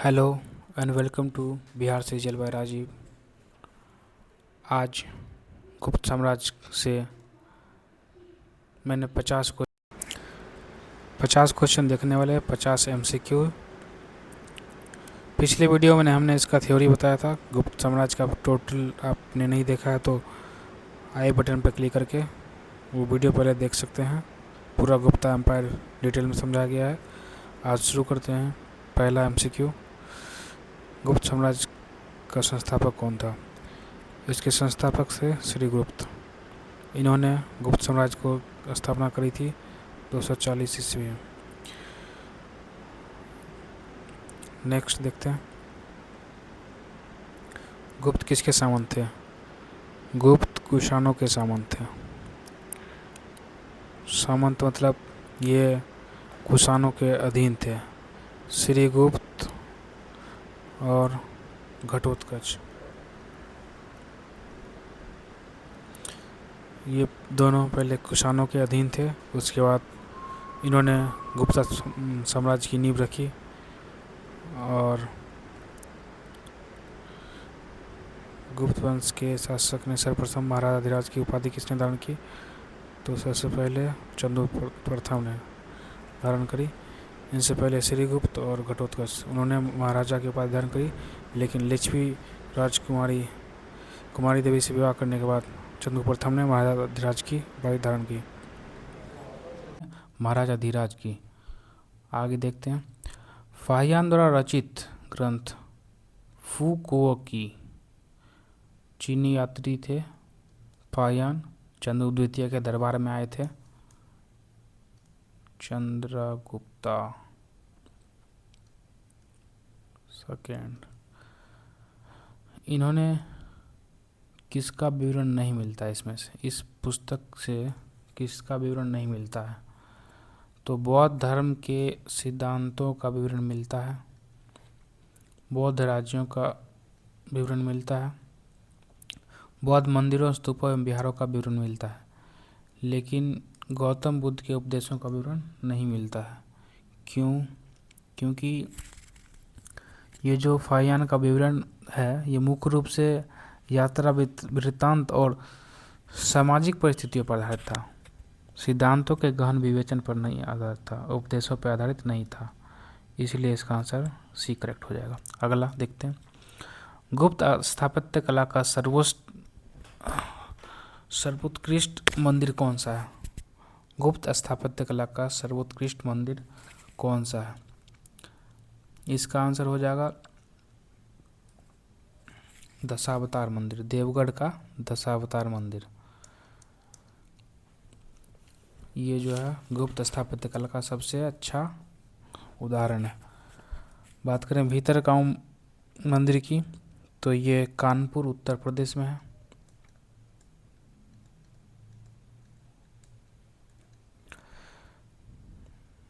Hello and welcome to Bihar से जल bye Rajiv. आज गुप्त साम्राज्य से मैंने 50 क्वेश्चन देखने वाले, 50 MCQ। पिछले वीडियो में हमने इसका थ्योरी बताया था। गुप्त साम्राज्य का टोटल आपने नहीं देखा है तो आई बटन पर क्लिक करके वो वीडियो पहले देख सकते हैं। पूरा गुप्ता एम्पायर डिटेल में समझाया गया है। आज शुरू करते हैं। पहला MCQ, गुप्त साम्राज्य का संस्थापक कौन था? इसके संस्थापक थे श्रीगुप्त। इन्होंने गुप्त साम्राज्य को स्थापना करी थी 240 ईस्वी में। नेक्स्ट देखते हैं, गुप्त किसके सामंत थे? गुप्त कुषाणों के सामंत थे। सामंत मतलब ये कुषाणों के अधीन थे। श्रीगुप्त और घटोत्कच, ये दोनों पहले कुषाणों के अधीन थे। उसके बाद इन्होंने गुप्ता साम्राज्य की नींव रखी। और गुप्त वंश के शासक ने सर्वप्रथम महाराजाधिराज की उपाधि किसने धारण की? तो सबसे पहले चंद्रगुप्त प्रथम ने धारण करी। इनसे पहले श्रीगुप्त और घटोत्कच उन्होंने महाराजा की उपाधि धारण करी, लेकिन लिच्छवी कुमारी देवी से विवाह करने के बाद चंद्रगुप्त प्रथम ने महाराजाधिराज की उपाधि धारण की। महाराजाधिराज की आगे देखते हैं। फाहियान द्वारा रचित ग्रंथ फुकुओ की चीनी यात्री थे। फाहियान चंद्रगुप्त द्वितीय के दरबार में आए थे। चंद्रगुप्ता सेकेंड। इन्होंने किसका विवरण नहीं मिलता इसमें से, इस पुस्तक से किसका विवरण नहीं मिलता है? तो बौद्ध धर्म के सिद्धांतों का विवरण मिलता है, बौद्ध राज्यों का विवरण मिलता है, बौद्ध मंदिरों, स्तूपों एवं विहारों का विवरण मिलता है, लेकिन गौतम बुद्ध के उपदेशों का विवरण नहीं मिलता है। क्यों? क्योंकि ये जो फाहियान का विवरण है ये मुख्य रूप से यात्रा वृत्तांत और सामाजिक परिस्थितियों पर आधारित था। सिद्धांतों के गहन विवेचन पर नहीं आधारित था, उपदेशों पर आधारित नहीं था। इसलिए इसका आंसर सी करेक्ट हो जाएगा। अगला देखते हैं, गुप्त स्थापत्य कला का सर्वोत्कृष्ट मंदिर कौन सा है? गुप्त स्थापत्य कला का सर्वोत्कृष्ट मंदिर कौन सा है? इसका आंसर हो जाएगा दशावतार मंदिर, देवगढ़ का दशावतार मंदिर। ये जो है गुप्त स्थापत्य कला का सबसे अच्छा उदाहरण है। बात करें भीतरगांव मंदिर की, तो ये कानपुर उत्तर प्रदेश में है।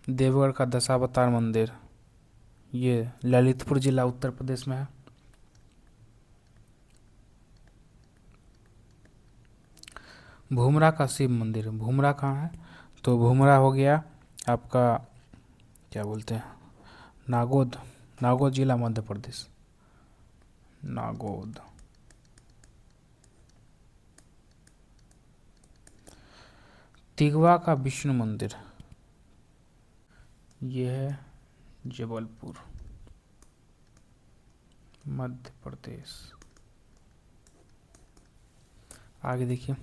देवगढ़ का दशावतार मंदिर ये ललितपुर जिला उत्तर प्रदेश में है। भूमरा का शिव मंदिर, भूमरा कहाँ है? तो भूमरा हो गया आपका क्या बोलते हैं, नागौद जिला मध्य प्रदेश। नागौद। तिगवा का विष्णु मंदिर ये है जबलपुर मध्य प्रदेश। आगे देखिए,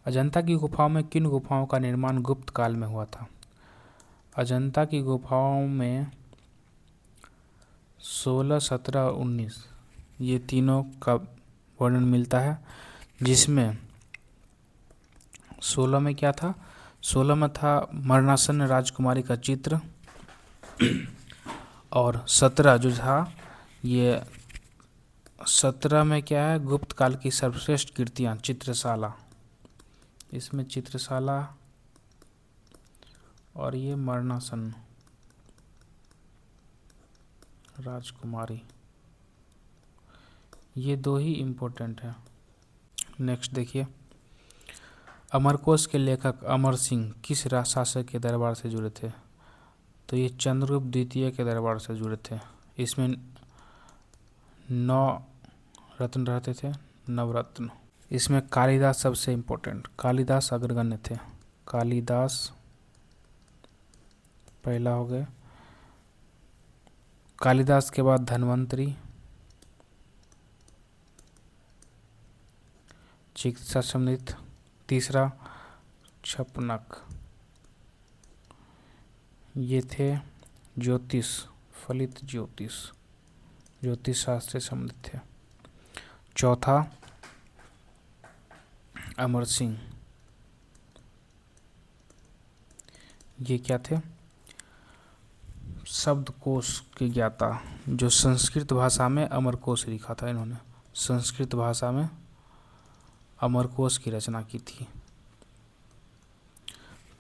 अजंता की गुफाओं में किन गुफाओं का निर्माण गुप्त काल में हुआ था? अजंता की गुफाओं में 16, 17 और 19 ये तीनों का वर्णन मिलता है, जिसमें 16 में क्या था? 16 में था मरणासन्न राजकुमारी का चित्र, और 17 जो था ये 17 में क्या है, गुप्त काल की सर्वश्रेष्ठ कृतियाँ चित्रशाला। इसमें चित्रशाला और ये मरणासन्न राजकुमारी, ये दो ही इम्पोर्टेंट है। नेक्स्ट देखिए, अमरकोश के लेखक अमर सिंह किस शासक के दरबार से जुड़े थे? तो ये चंद्रगुप्त द्वितीय के दरबार से जुड़े थे। इसमें 9 रत्न रहते थे, नवरत्न। इसमें कालिदास सबसे इम्पोर्टेंट, कालिदास अग्रगण्य थे। कालिदास पहला हो गया, कालिदास के बाद धन्वंतरी, चिकित्सा संबंधित, तीसरा छपनक, ये थे ज्योतिष, फलित ज्योतिष, ज्योतिष शास्त्र से संबंधित थे। चौथा अमर सिंह, ये क्या थे, शब्दकोश के ज्ञाता, जो संस्कृत भाषा में अमरकोश लिखा था इन्होंने, संस्कृत भाषा में अमरकोश की रचना की थी।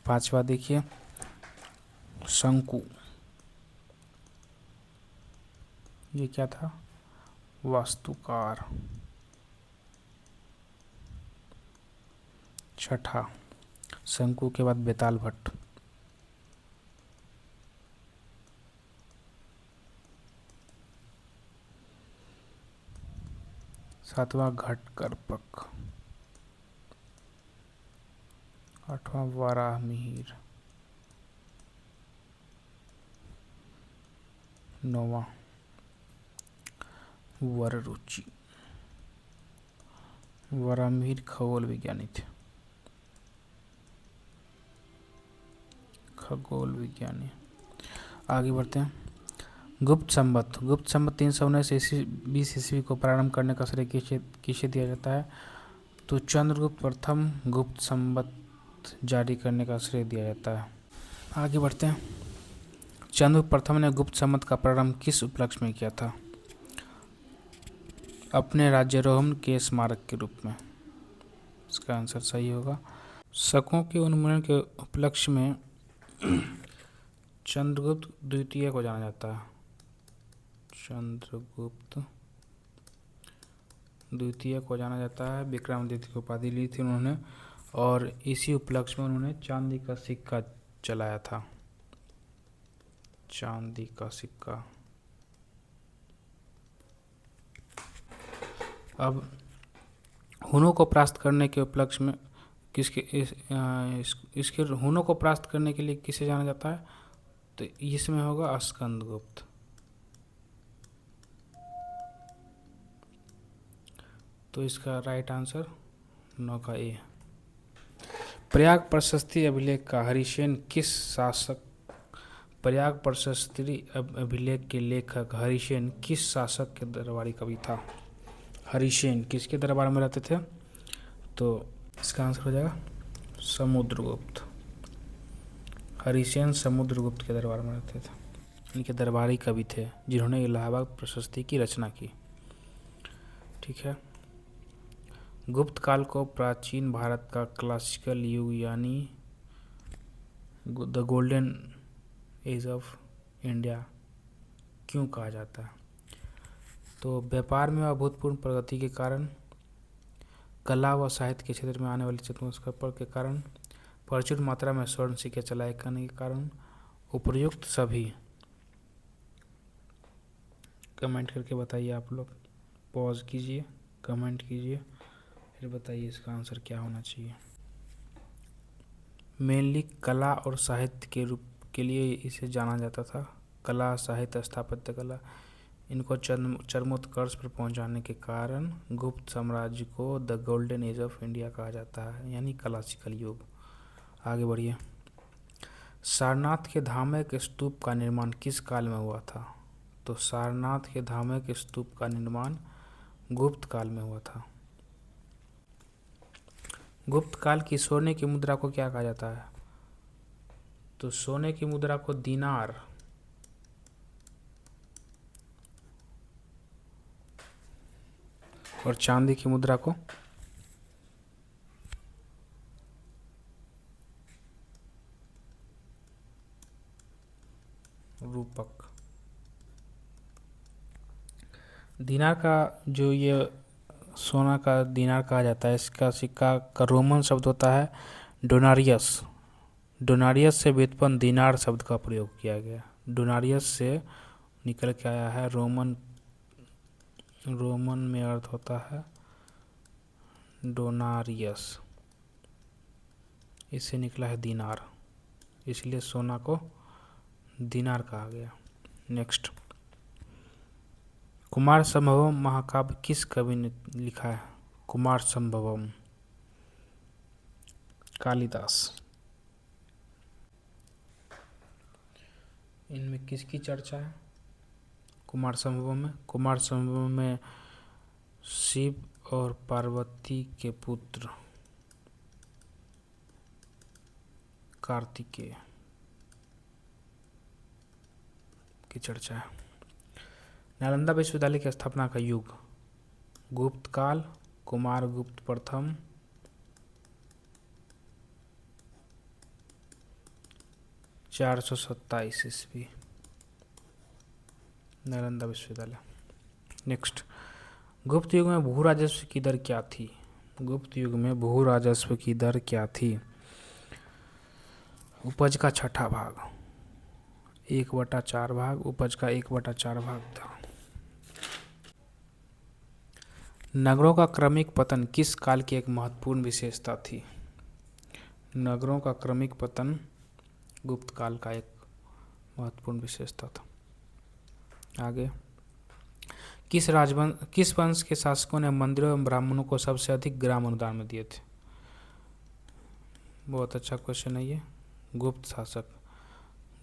पांचवा देखिए शंकु, ये क्या था, वास्तुकार। छठा शंकु के बाद बेताल भट्ट। सातवां घटकर्पक। आठवां वाराह मिहिर। नौवां वररुचि। वाराह मिहिर खगोल विज्ञानी थे, खगोल विज्ञानी। आगे बढ़ते हैं। गुप्त संवत, गुप्त संवत 319 20 ईस्वी को प्रारंभ करने का श्रेय किसे दिया जाता है, तो चंद्रगुप्त प्रथम गुप्त संवत जारी करने का श्रेय दिया जाता है। आगे बढ़ते हैं। चंद्रगुप्त प्रथम ने गुप्त संवत का प्रारंभ किस उपलक्ष्य में किया था, अपने राज्यारोहण के स्मारक के रूप में। इसका आंसर सही होगा। शकों के उन्मूलन के उपलक्ष्य में चंद्रगुप्त द्वितीय को जाना जाता है, चंद्रगुप्त द्वितीय को जाना जाता है। विक्रमादित्य की उपाधि ली थी उन्होंने, और इसी उपलक्ष्य में उन्होंने चांदी का सिक्का चलाया था, चांदी का सिक्का। अब हुनों को परास्त करने के उपलक्ष्य में इसके हुनों को परास्त करने के लिए किसे जाना जाता है, तो इसमें होगा स्कंदगुप्त। तो इसका राइट आंसर 9 का ए। प्रयाग प्रशस्ति अभिलेख का हरिसेन किस शासक, प्रयाग प्रशस्ति अभिलेख के लेखक हरिसेन किस शासक के दरबारी कवि था। हरिसेन किसके दरबार में रहते थे, तो इसका आंसर हो जाएगा समुद्रगुप्त। हरिसेन समुद्रगुप्त के दरबार में रहते थे, इनके दरबारी कवि थे जिन्होंने इलाहाबाद प्रशस्ति की रचना की। ठीक है। गुप्त काल को प्राचीन भारत का क्लासिकल युग यानी the golden age of India क्यों कहा जाता है, तो व्यापार में अभूतपूर्व प्रगति के कारण, कला व साहित्य के क्षेत्र में आने वाले चमत्कार के कारण, प्रचुर मात्रा में स्वर्ण सिक्के चलाए करने के कारण, उपयुक्त सभी। कमेंट करके बताइए आप लोग, पॉज कीजिए, कमेंट कीजिए, फिर बताइए इसका आंसर क्या होना चाहिए। मेनली कला और साहित्य के रूप के लिए इसे जाना जाता था। कला, साहित्य, स्थापत्य कला, इनको चरमोत्कर्ष पर पहुंचाने के कारण गुप्त साम्राज्य को the golden age of India कहा जाता है, यानी क्लासिकल युग। आगे बढ़िए। सारनाथ के धामक स्तूप का निर्माण किस काल में हुआ था, तो सारनाथ के धामक स्तूप का निर्माण गुप्त काल में हुआ था। गुप्त काल की सोने की मुद्रा को क्या कहा जाता है, तो सोने की मुद्रा को दीनार, और चांदी की मुद्रा को रूपक। दीनार का जो ये सोना का दीनार कहा जाता है, इसका सिक्का का रोमन शब्द होता है डोनारियस। डोनारियस से व्युत्पन्न दीनार शब्द का प्रयोग किया गया। डोनारियस से निकल के आया है रोमन रोमन में अर्थ होता है डोनारियस, इससे निकला है दिनार, इसलिए सोना को दिनार कहा गया। नेक्स्ट, कुमार संभवम महाकाव्य किस कवि ने लिखा है? कुमार संभवम, कालिदास। इनमें किसकी चर्चा है कुमार संभवम में? कुमार संभवम में शिव और पार्वती के पुत्र कार्तिकेय की चर्चा है। नालंदा विश्वविद्यालय की स्थापना का युग? गुप्त काल, कुमार गुप्त प्रथम, 427 ईस्वी, नालंदा विश्वविद्यालय। नेक्स्ट, गुप्त युग में भू राजस्व की दर क्या थी? गुप्त युग में भू राजस्व की दर क्या थी? उपज का छठा भाग, 1/4 भाग, उपज का 1/4 भाग था। नगरों का क्रमिक पतन किस काल की एक महत्वपूर्ण विशेषता थी? नगरों का क्रमिक पतन गुप्त काल का एक महत्वपूर्ण विशेषता था। आगे, किस वंश के शासकों ने मंदिरों एवं ब्राह्मणों को सबसे अधिक ग्राम अनुदान में दिए थे? बहुत अच्छा क्वेश्चन है ये। गुप्त शासक,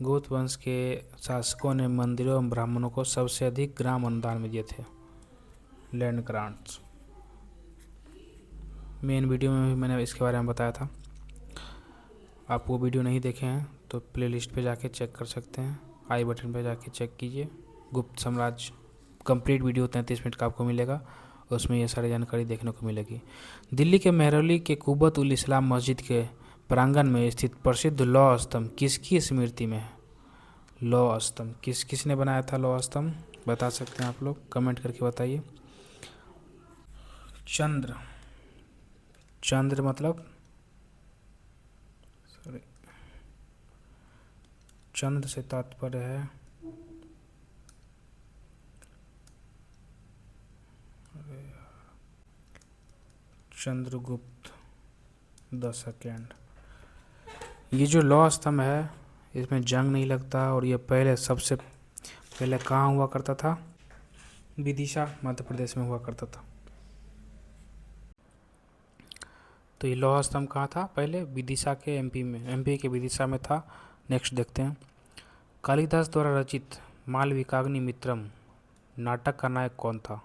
गुप्त वंश के शासकों ने मंदिरों एवं ब्राह्मणों को सबसे अधिक ग्राम अनुदान में दिए थे, लैंड ग्रांट्स। मेन वीडियो में भी मैंने इसके बारे में बताया था, आप वो वीडियो नहीं देखे हैं तो प्लेलिस्ट पे जाके चेक कर सकते हैं, आई बटन पे जाके चेक कीजिए। गुप्त साम्राज्य कंप्लीट वीडियो 33 मिनट का आपको मिलेगा, उसमें ये सारी जानकारी देखने को मिलेगी। दिल्ली के मेहरौली के कुब्बत उल इस्लाम मस्जिद के प्रांगण में स्थित प्रसिद्ध लौह स्तंभ किसकी स्मृति में है? लौह स्तंभ किसने बनाया था? लौह स्तंभ बता सकते हैं आप लोग, कमेंट करके बताइए। चंद्र, चंद्र मतलब चंद्र से तात्पर्य है चंद्रगुप्त द सेकेंड। ये जो लौह स्तंभ है इसमें जंग नहीं लगता, और ये सबसे पहले कहाँ हुआ करता था? विदिशा, मध्य प्रदेश में हुआ करता था। तो ये लौह स्तंभ कहाँ था? पहले विदिशा के एमपी के विदिशा में था। नेक्स्ट देखते हैं, कालिदास द्वारा रचित मालविकाग्निमित्रम नाटक का नायक कौन था?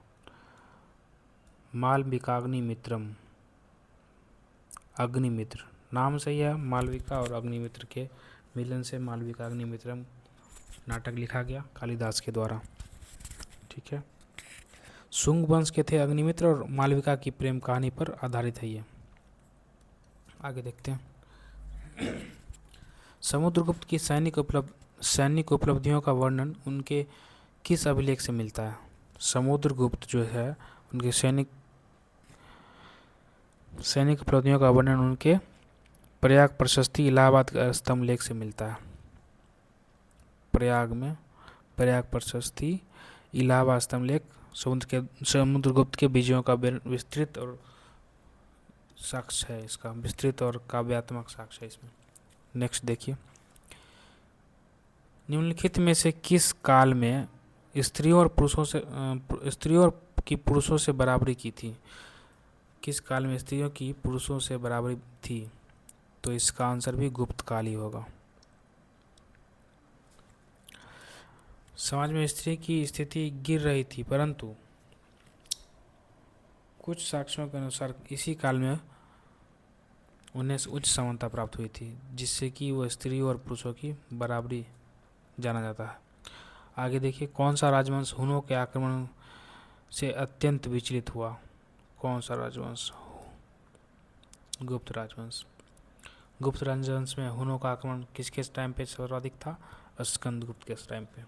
मालविकाग्निमित्रम, अग्निमित्र नाम सही है, मालविका और अग्निमित्र के मिलन से मालविकाग्निमित्रम नाटक लिखा गया कालिदास के द्वारा। ठीक है, शुंग वंश के थे अग्निमित्र और मालविका की प्रेम कहानी पर आधारित है ये। आगे देखते हैं, समुद्रगुप्त की सैनिक उपलब्धियों का वर्णन उनके किस अभिलेख से मिलता है? समुद्रगुप्त जो है उनके सैनिक उपलब्धियों का वर्णन उनके प्रयाग प्रशस्ति इलाहाबाद स्तंभ लेख से मिलता है। प्रयाग प्रशस्ति इलाहाबाद स्तंभ लेख समुद्रगुप्त के विजयों का विस्तृत और साक्ष्य है, इसका विस्तृत और काव्यात्मक साक्ष्य है इसमें। नेक्स्ट देखिए, निम्नलिखित में से किस काल में स्त्रियों की पुरुषों से बराबरी की थी? किस काल में स्त्रियों की पुरुषों से बराबरी थी? तो इसका आंसर भी गुप्त काल ही होगा। समाज में स्त्री की स्थिति गिर रही थी, परंतु कुछ साक्ष्यों के अनुसार इसी काल में उन्हें उच्च समानता प्राप्त हुई थी, जिससे कि वो स्त्री और पुरुषों की बराबरी जाना जाता है। आगे देखिए, कौन सा राजवंश हुनों के आक्रमण से अत्यंत विचलित हुआ? कौन सा राजवंश? गुप्त राजवंश। गुप्त राजवंश में हुनों का आक्रमण किसके टाइम पे सर्वाधिक था? स्कंदगुप्त के टाइम पे।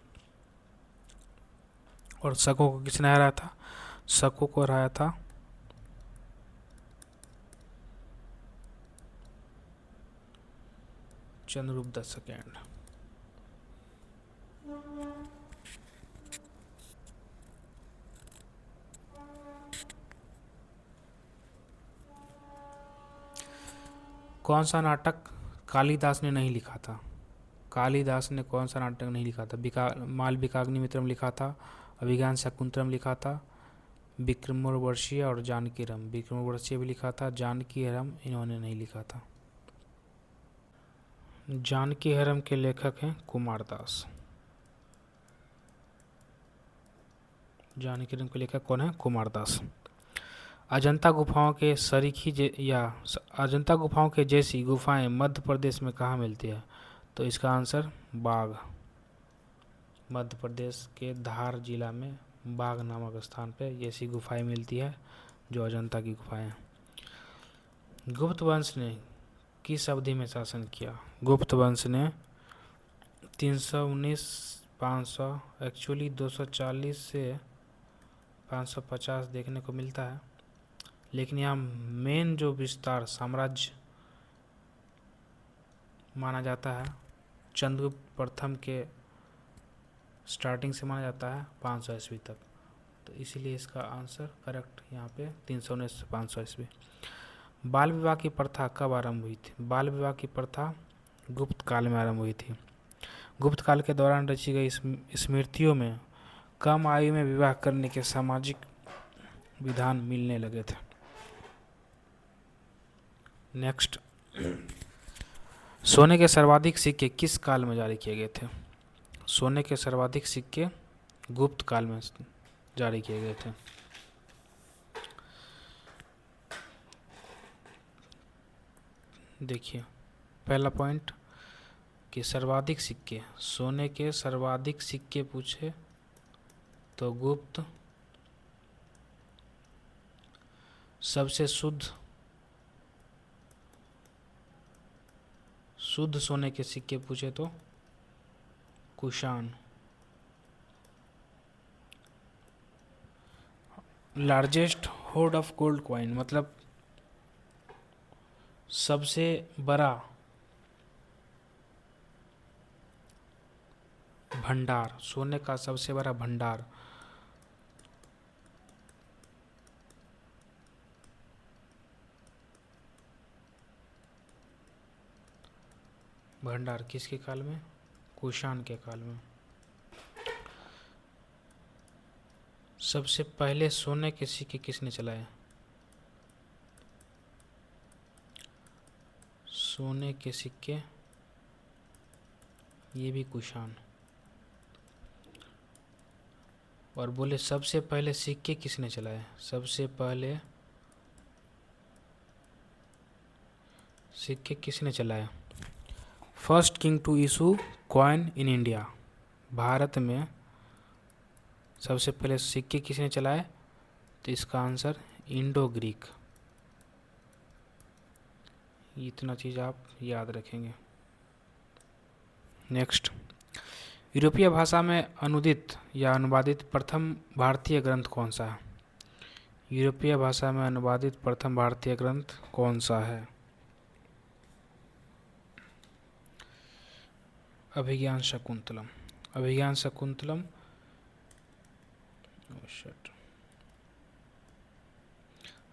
और शकों को किसने हराया था? शकों को हराया था चंद्रगुप्त द सेकेंड। कौन सा नाटक कालिदास ने नहीं लिखा था? कालिदास ने कौन सा नाटक नहीं लिखा था? मालविकाग्निमित्रम लिखा था, अभिज्ञान शाकुंतलम लिखा था, विक्रमोर्वशीय और जानकीरम। विक्रमोर्वशीय भी लिखा था, जानकीरम इन्होंने नहीं लिखा था। जानकीरम के लेखक हैं कुमारदास। जानकीरम के लेखक कौन है? कुमारदास। अजंता गुफाओं के अजंता गुफाओं के जैसी गुफाएं मध्य प्रदेश में कहाँ मिलती है? तो इसका आंसर बाघ। मध्य प्रदेश के धार जिला में बाघ नामक स्थान पे ऐसी गुफाएं मिलती है जो अजंता की गुफाएं हैं। गुप्त वंश ने किस अवधि में शासन किया? गुप्त वंश ने 319 500 एक्चुअली 240 से 550 देखने को मिलता है, लेकिन यहाँ मेन जो विस्तार साम्राज्य माना जाता है चंद्रगुप्त प्रथम के स्टार्टिंग से माना जाता है 500 ईस्वी तक, तो इसीलिए इसका आंसर करेक्ट यहाँ पे 319 से 500 ईस्वी। बाल विवाह की प्रथा कब आरंभ हुई थी? बाल विवाह की प्रथा गुप्त काल में आरंभ हुई थी। गुप्त काल के दौरान रची गई स्मृतियों में कम आयु में विवाह करने के सामाजिक विधान मिलने लगे थे। नेक्स्ट, सोने के सर्वाधिक सिक्के किस काल में जारी किए गए थे? सोने के सर्वाधिक सिक्के गुप्त काल में जारी किए गए थे। देखिए पहला पॉइंट कि सर्वाधिक सिक्के, सोने के सर्वाधिक सिक्के पूछे तो गुप्त, सबसे शुद्ध सोने के सिक्के पूछे तो Kushan. Largest horde of gold coin मतलब सबसे बड़ा भंडार, सोने का सबसे बड़ा भंडार किसके काल में? कुषाण के काल में। सबसे पहले सोने के सिक्के किसने चलाए? सोने के सिक्के ये भी कुषाण। और बोले सबसे पहले सिक्के किसने चलाए? सबसे पहले सिक्के किसने चलाए? First king to issue coin in India. Bharat में सबसे पहले सिक्के किसने चलाए? तो इसका आंसर इंडो ग्रीक। इतना चीज़ आप याद रखेंगे। नेक्स्ट, यूरोपीय भाषा में अनुदित या अनुवादित प्रथम भारतीय ग्रंथ कौन सा है? यूरोपीय भाषा में अनुवादित प्रथम भारतीय ग्रंथ कौन सा है? अभिज्ञान शाकुंतलम। अभिज्ञान शाकुंतलम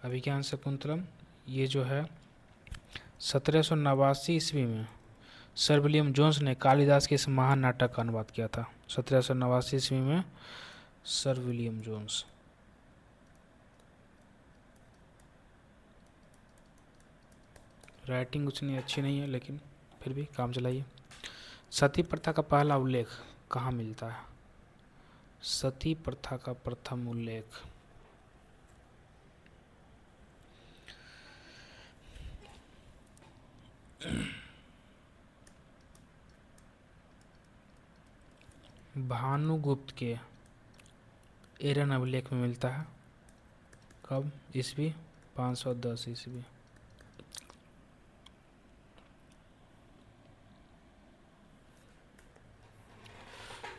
अभिज्ञान शाकुंतलम ये जो है 1789 ईस्वी में सर विलियम जोन्स ने कालिदास के इस महान नाटक का अनुवाद किया था। 1789 ईस्वी में सर विलियम जोन्स। राइटिंग उतनी अच्छी नहीं है लेकिन फिर भी काम चलाइए। सती प्रथा का पहला उल्लेख कहाँ मिलता है? सती प्रथा का प्रथम उल्लेख भानुगुप्त के एरन अभिलेख में मिलता है। कब? ईस्वी 510 ईस्वी।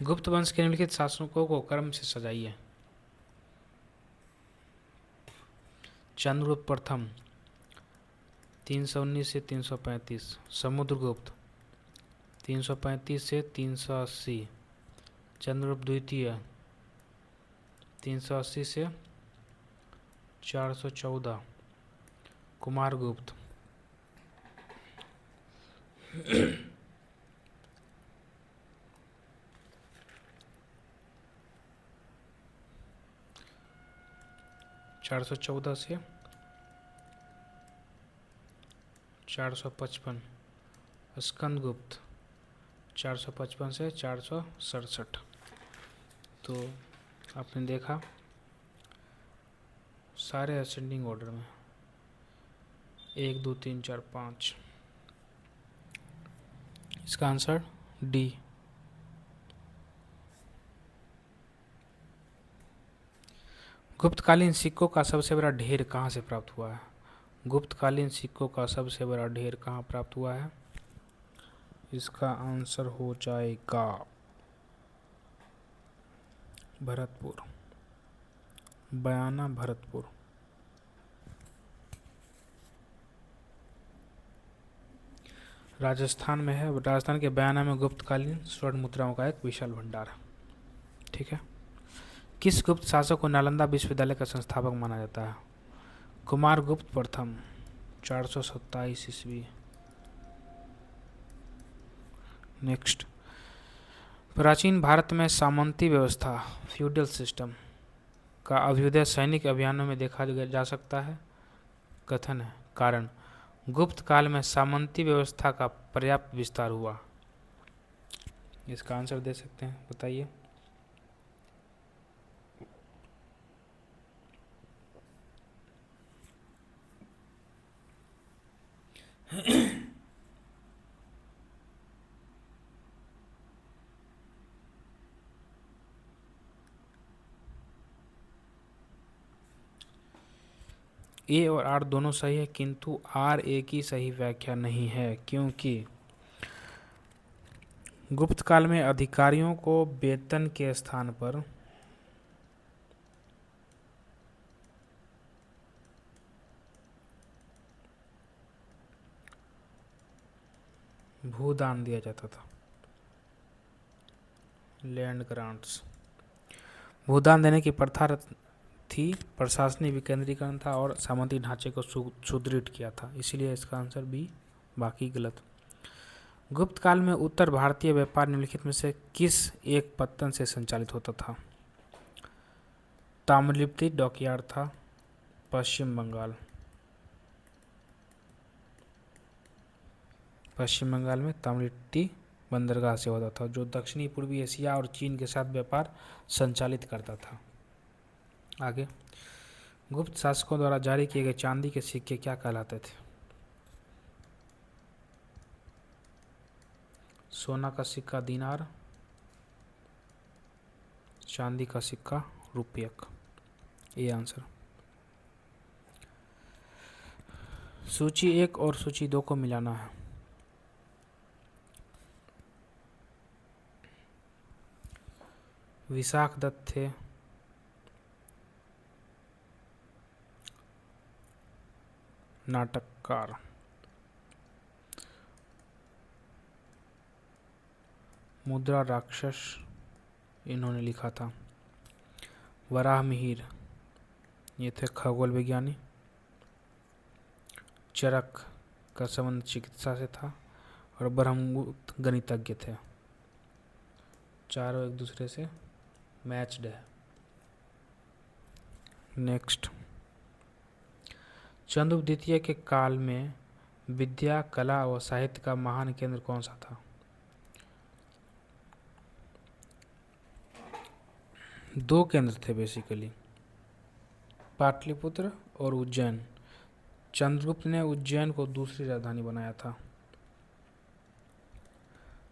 गुप्त वंश के निम्नलिखित शासकों को क्रम से सजाइए। चंद्रगुप्त प्रथम 319 से 335, समुद्रगुप्त 335 से 380, चंद्रगुप्त द्वितीय 380 से 414, कुमारगुप्त 414 से 455, स्कंदगुप्त 455 से 467। तो आपने देखा सारे असेंडिंग ऑर्डर में 1 2 3 4 5। इसका आंसर डी। गुप्तकालीन सिक्कों का सबसे बड़ा ढेर कहाँ से प्राप्त हुआ है? गुप्तकालीन सिक्कों का सबसे बड़ा ढेर कहाँ प्राप्त हुआ है? इसका आंसर हो जाएगा भरतपुर, बयाना भरतपुर। राजस्थान में है। राजस्थान के बयाना में गुप्तकालीन स्वर्ण मुद्राओं का एक विशाल भंडार है। ठीक है। किस गुप्त शासक को नालंदा विश्वविद्यालय का संस्थापक माना जाता है? कुमारगुप्त प्रथम 427 ईस्वी। नेक्स्ट, प्राचीन भारत में सामंती व्यवस्था फ्यूडल सिस्टम का अभ्युदय सैनिक अभियानों में देखा जा सकता है। कथन है कारण गुप्त काल में सामंती व्यवस्था का पर्याप्त विस्तार हुआ। इसका आंसर दे सकते हैं, बताइए। ए और आर दोनों सही है, किंतु आर ए की सही व्याख्या नहीं है, क्योंकि गुप्त काल में अधिकारियों को वेतन के स्थान पर भूदान दिया जाता था, लैंड ग्रांट्स। भूदान देने की प्रथा थी, प्रशासनिक विकेंद्रीकरण था और सामंती ढांचे को सुदृढ़ किया था। इसीलिए इसका आंसर बी, बाकी गलत। गुप्त काल में उत्तर भारतीय व्यापार निम्नलिखित में से किस एक पत्तन से संचालित होता था? ताम्रलिप्ति डॉकयार्ड था, पश्चिम बंगाल। पश्चिम बंगाल में ताम्रलिप्ति बंदरगाह से होता था, जो दक्षिणी पूर्वी एशिया और चीन के साथ व्यापार संचालित करता था। आगे, गुप्त शासकों द्वारा जारी किए गए चांदी के सिक्के क्या कहलाते थे? सोना का सिक्का दीनार, चांदी का सिक्का रुपयक। ये आंसर। सूची 1 और सूची 2 को मिलाना है। विशाख दत्त थे, नाटककार। मुद्रा राक्षस इन्होंने लिखा था। वराह मिहिर ये थे खगोल विज्ञानी। चरक का संबंध चिकित्सा से था और ब्रह्मगुप्त गणितज्ञ थे। चारों एक दूसरे से मैच्ड है। नेक्स्ट, चंद्रगुप्त द्वितीय के काल में विद्या, कला व साहित्य का महान केंद्र कौन सा था? दो केंद्र थे बेसिकली, पाटलिपुत्र और उज्जैन। चंद्रगुप्त ने उज्जैन को दूसरी राजधानी बनाया था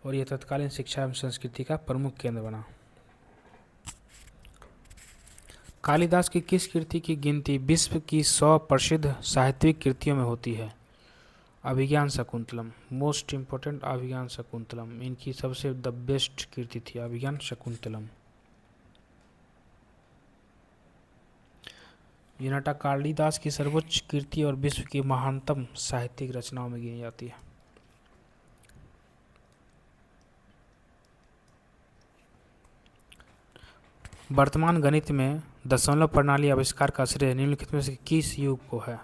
और यह तत्कालीन शिक्षा एवं संस्कृति का प्रमुख केंद्र बना। कालिदास की किस कृति की गिनती विश्व की 100 प्रसिद्ध साहित्यिक कृतियों में होती है? अभिज्ञान शकुंतलम, मोस्ट इम्पोर्टेंट अभिज्ञान शकुंतलम, इनकी सबसे द बेस्ट कृति थी अभिज्ञान शकुंतलम। ये नाटक कालिदास की सर्वोच्च कृति और विश्व की महानतम साहित्यिक रचनाओं में गिनी जाती है। वर्तमान गणित में दशमलव प्रणाली आविष्कार का श्रेय निम्नलिखित में से किस युग को है?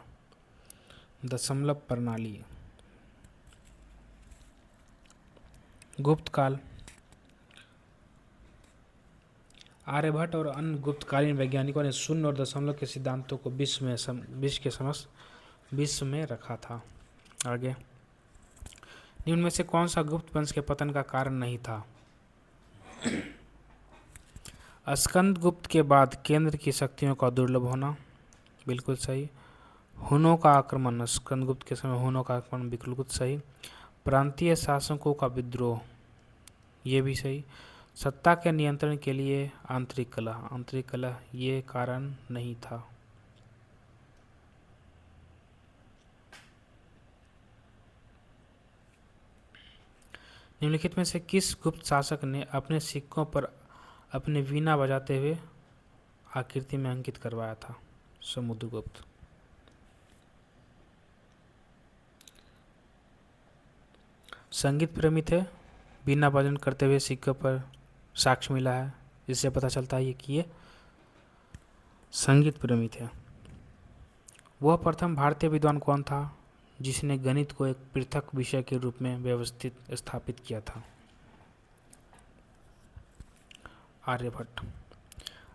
दशमलव प्रणाली गुप्त काल। आर्यभट्ट और अन्य गुप्तकालीन वैज्ञानिकों ने शून्य और दशमलव के सिद्धांतों को विश्व में रखा था। आगे, निम्न में से कौन सा गुप्त वंश के पतन का कारण नहीं था? स्कंदगुप्त के बाद केंद्र की शक्तियों का दुर्लभ होना, बिल्कुल सही। हुनों का आक्रमण, स्कंदगुप्त के समय हुनों का आक्रमण, बिल्कुल सही। प्रांतीय शासकों का विद्रोह, ये भी सही। सत्ता के नियंत्रण के लिए आंतरिक कलह ये कारण नहीं था। निम्नलिखित में से किस गुप्त शासक ने अपने सिक्कों पर अपने वीणा बजाते हुए आकृति में अंकित करवाया था? समुद्रगुप्त। संगीत प्रेमी थे, वीणा बजन करते हुए सिक्कों पर साक्ष्य मिला है, इससे पता चलता है कि ये संगीत प्रेमी थे। वह प्रथम भारतीय विद्वान कौन था जिसने गणित को एक पृथक विषय के रूप में व्यवस्थित स्थापित किया था? आर्यभट्ट।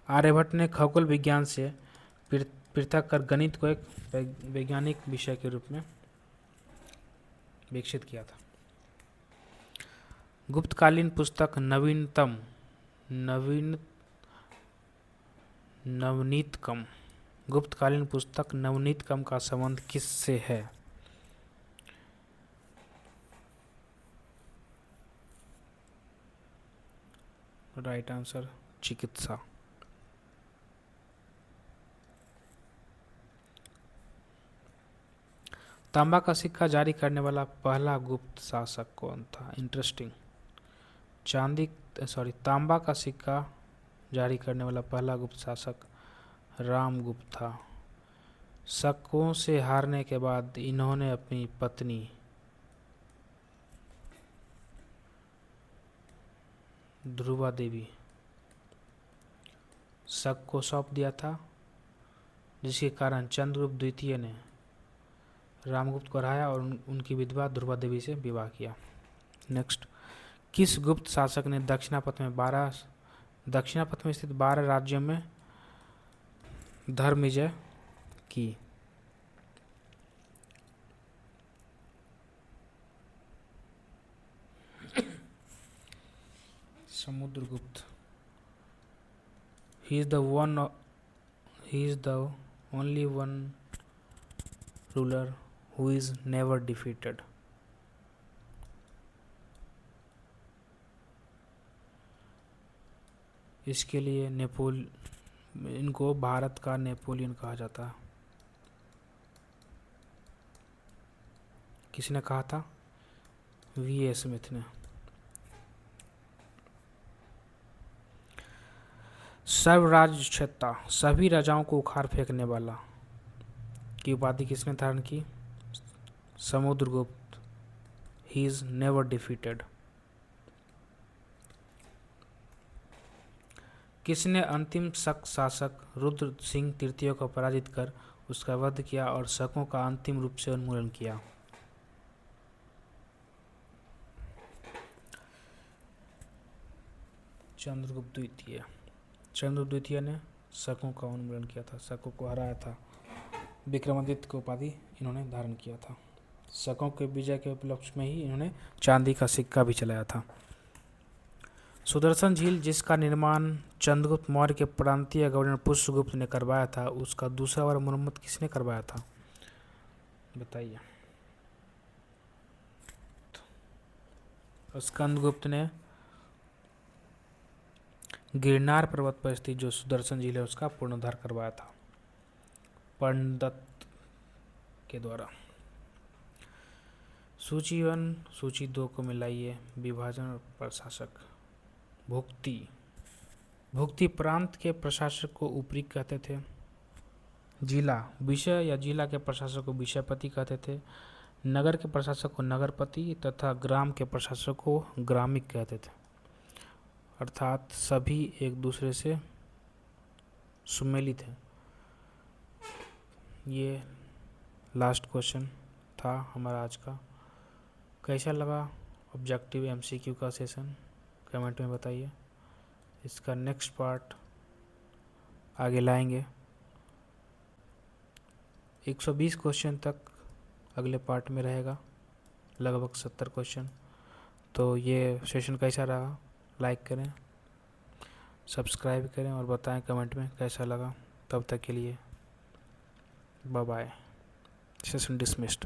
आर्यभट्ट ने खगोल विज्ञान से पृथक कर गणित को एक वैज्ञानिक विषय के रूप में विकसित किया था। गुप्तकालीन पुस्तक नवनीतकम। गुप्तकालीन पुस्तक नवनीतकम का संबंध किससे है? राइट आंसर, चिकित्सा। तांबा का सिक्का जारी करने वाला पहला गुप्त शासक कौन था? इंटरेस्टिंग। तांबा का सिक्का जारी करने वाला पहला गुप्त शासक रामगुप्त था। शकों से हारने के बाद इन्होंने अपनी पत्नी ध्रुवा देवी शक को सौंप दिया था, जिसके कारण चंद्रगुप्त द्वितीय ने रामगुप्त को हराया और उनकी विधवा ध्रुवा देवी से विवाह किया। नेक्स्ट, किस गुप्त शासक ने दक्षिणापथ में स्थित 12 राज्यों में धर्म विजय की? Samudragupta. He is the only one ruler who is never defeated. इसके लिए इनको भारत का नेपोलियन कहा जाता है। किसने कहा था? V.A. स्मिथ ने। सर्वराज्यक्षता, सभी राजाओं को उखाड़ फेंकने वाला की उपाधि किसने धारण की? Samudragupta. He is never defeated. किसने अंतिम शक शासक रुद्र सिंह तृतीय को पराजित कर उसका वध किया और शकों का अंतिम रूप से उन्मूलन किया? चंद्रगुप्त द्वितीय। चंद्रगुप्त द्वितीय ने शकों का उन्मूलन किया था, शकों को हराया था। विक्रमादित्य की उपाधि इन्होंने धारण किया था। शकों के विजय के उपलक्ष्य में ही इन्होंने चांदी का सिक्का भी चलाया था। सुदर्शन झील, जिसका निर्माण चंद्रगुप्त मौर्य के प्रांतीय गवर्नर पुष्यगुप्त ने करवाया था, उसका दूसरा बार मरम्मत किसने करवाया था? बताइए। स्कंदगुप्त ने गिरनार पर्वत पर स्थित जो सुदर्शन झील है उसका पुनरुद्धार करवाया था पर्णदत्त के द्वारा। सूची 1 सूची 2 को मिलाइए। विभाजन और प्रशासक। भुक्ति प्रांत के प्रशासक को उपरी कहते थे। जिला, विषय या जिला के प्रशासक को विषयपति कहते थे। नगर के प्रशासक को नगरपति तथा ग्राम के प्रशासक को ग्रामिक कहते थे। अर्थात सभी एक दूसरे से सुमेलित हैं। ये लास्ट क्वेश्चन था हमारा आज का। कैसा लगा ऑब्जेक्टिव एमसीक्यू का सेशन, कमेंट में बताइए। इसका नेक्स्ट पार्ट आगे लाएंगे। 120 क्वेश्चन तक अगले पार्ट में रहेगा, लगभग 70 क्वेश्चन। तो ये सेशन कैसा रहा, लाइक करें, सब्सक्राइब करें और बताएं कमेंट में कैसा लगा। तब तक के लिए बाय बाय। Session dismissed.